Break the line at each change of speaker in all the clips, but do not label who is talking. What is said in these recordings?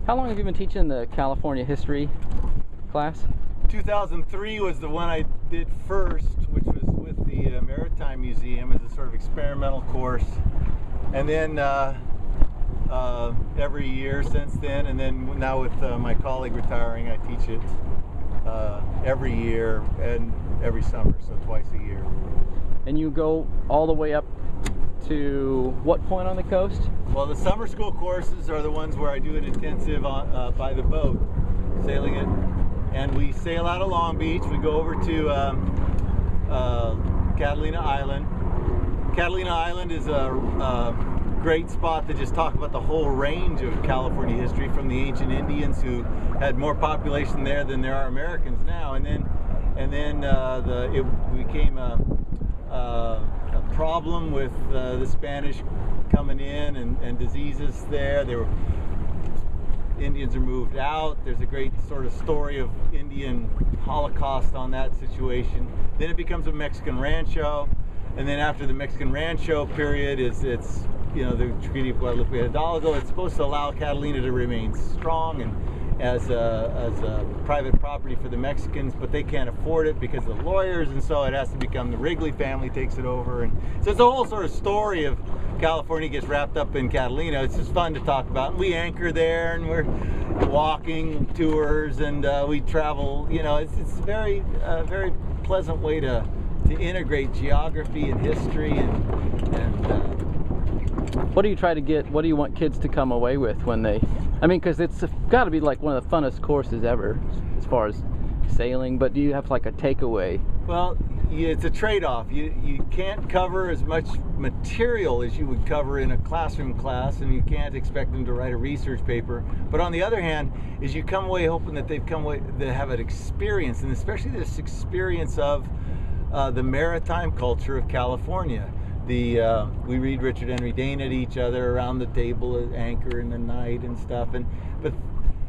How long have you been teaching the California history class?
2003 was the one I did first, which was with the Maritime Museum as a sort of experimental course. And then every year since then, and then now with my colleague retiring, I teach it every year and every summer, so twice a year.
And you go all the way up to what point on the coast?
Well, the summer school courses are the ones where I do an intensive by the boat, sailing it. And we sail out of Long Beach. We go over to Catalina Island. Catalina Island is a great spot to just talk about the whole range of California history, from the ancient Indians who had more population there than there are Americans now. And then it became a problem with the Spanish coming in and diseases there. Indians are moved out. There's a great sort of story of Indian Holocaust on that situation. Then it becomes a Mexican rancho, and then after the Mexican rancho period it's the Treaty of Guadalupe Hidalgo. It's supposed to allow Catalina to remain strong and as a private property for the Mexicans, but they can't afford it because of the lawyers, and so it has to become the Wrigley family takes it over. And so it's a whole sort of story of California gets wrapped up in Catalina. It's just fun to talk about. And we anchor there, and we're walking tours, and we travel. It's a very pleasant way to integrate geography and history and
what do you try to get? What do you want kids to come away with when they? I mean, because it's got to be like one of the funnest courses ever as far as sailing. But do you have like a takeaway?
Well, it's a trade-off. You can't cover as much material as you would cover in a classroom class, and you can't expect them to write a research paper. But on the other hand, is you come away hoping that they have an experience, and especially this experience of the maritime culture of California. We read Richard Henry Dane at each other around the table at anchor in the night and stuff. But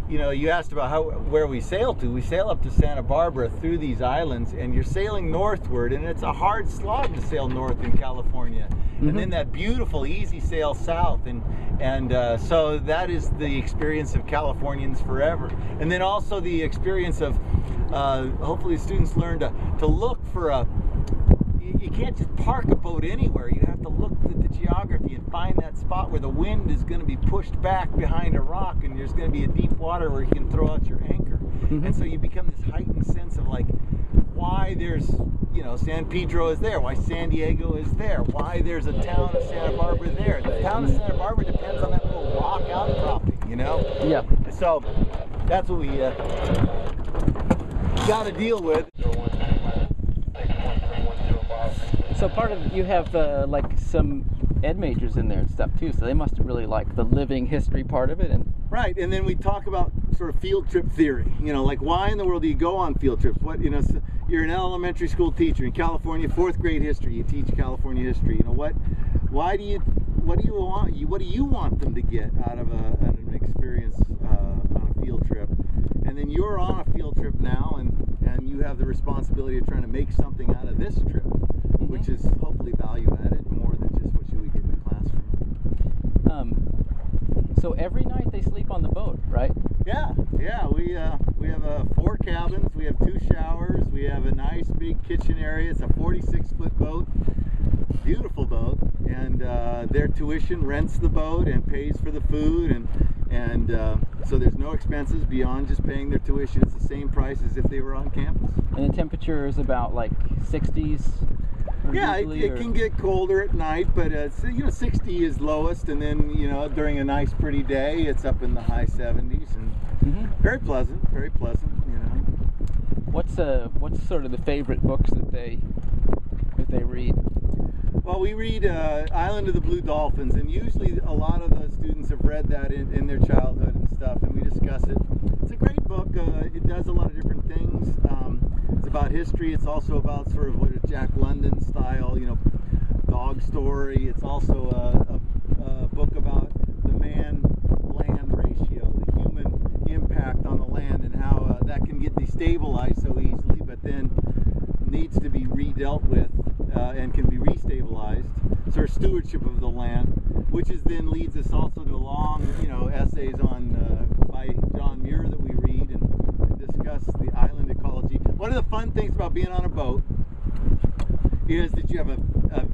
you asked about where we sail to. We sail up to Santa Barbara through these islands, and you're sailing northward, and it's a hard slog to sail north in California. Mm-hmm. And then that beautiful easy sail south, and so that is the experience of Californians forever. And then also the experience of hopefully students learn to look for you can't just park a boat anywhere. You have to look at the geography and find that spot where the wind is going to be pushed back behind a rock, and there's going to be a deep water where you can throw out your anchor. Mm-hmm. And so you become this heightened sense of like why there's San Pedro is there, why San Diego is there, why there's a town of Santa Barbara there. The town of Santa Barbara depends on that little rock outcropping,
Yeah.
So that's what we got to deal with.
So part of you have like some ed majors in there and stuff too, so they must really like the living history part of it. And
right, and then we talk about sort of field trip theory. Like why in the world do you go on field trips? What so you're an elementary school teacher in California, 4th grade history. You teach California history. What do you want them to get out of an experience on a field trip? And then you're on a field trip now, and you have the responsibility of trying to make something out of this trip, which is hopefully value added more than just what you would get in the classroom.
So every night they sleep on the boat, right?
Yeah. We have 4 cabins. We have 2 showers. We have a nice big kitchen area. It's a 46-foot boat, beautiful boat, and their tuition rents the boat and pays for the food, and so there's no expenses beyond just paying their tuition. It's the same price as if they were on campus.
And the temperature is about like 60s.
Yeah, it can get colder at night, but 60 is lowest, and then during a nice pretty day it's up in the high 70s, and very pleasant.
What's sort of the favorite books that they read?
Well, we read Island of the Blue Dolphins, and usually a lot of the students have read that in their childhood and stuff, and we discuss it. It's a great book. It does a lot of different things. It's about history. It's also about sort of what a Jack London style, dog story. It's also a book about the man-land ratio, the human impact on the land, and how that can get destabilized so easily, but then needs to be redealt with and can be restabilized. Sort of stewardship of the land, which then leads us also to long, essays on by Muir that we read and discuss the island ecology. One of the fun things about being on a boat is that you have a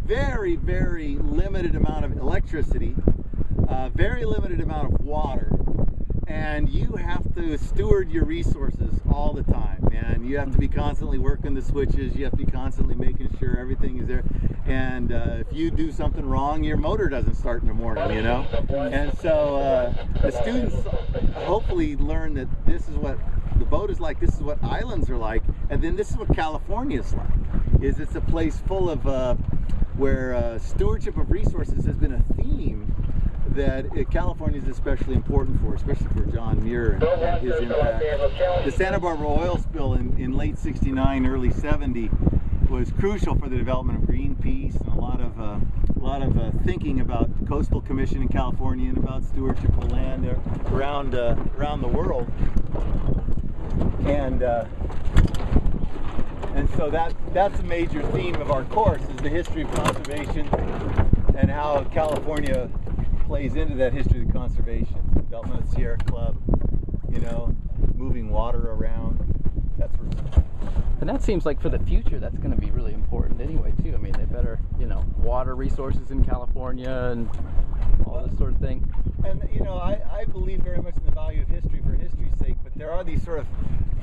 very, very limited amount of electricity, a very limited amount of water, and you have to steward your resources all the time, and you have to be constantly working the switches, you have to be constantly making sure everything is there, and if you do something wrong, your motor doesn't start in the morning, you know? And so the students hopefully learn that this is what the boat is like, this is what islands are like, and then this is what California is like. It's a place full of where stewardship of resources has been a theme that California is especially important for, especially for John Muir and his impact. The Santa Barbara oil spill in late '69, early '70 was crucial for the development of Greenpeace and a lot of thinking about the Coastal Commission in California and about stewardship of land around the world. And so that's a major theme of our course, is the history of conservation and how California plays into that history of conservation. Development of Sierra Club, you know, moving water around, that sort of stuff.
And that seems like for the future that's going to be really important anyway too. I mean, they better, you know, water resources in California and all this sort of thing.
And you know, I believe very much in the value of history for history's sake, but there are these sort of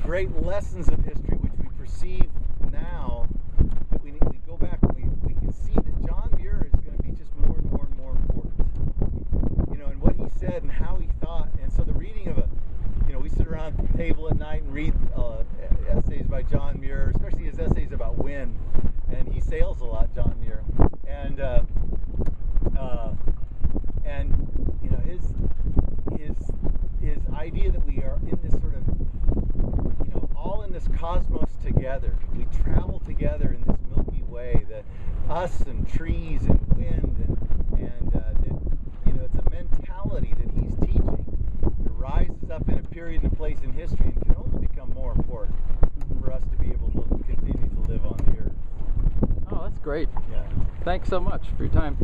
great lessons of history which we perceive now that we go back and we can see that John Muir is going to be just more and more and more important. You know, and what he said and how he thought. And so the reading of we sit around the table at night and read essays by John Muir, especially his essays about wind. And he sails a lot, John Muir. And you know, his idea that we are in this sort of, you know, all in this cosmos together. We travel together in this Milky Way, that us and trees and wind and that, you know, it's a mentality that he's teaching that rises up in a period and a place in history and can only become more important for us to be able to continue to live on the earth.
Oh, that's great.
Yeah.
Thanks so much for your time.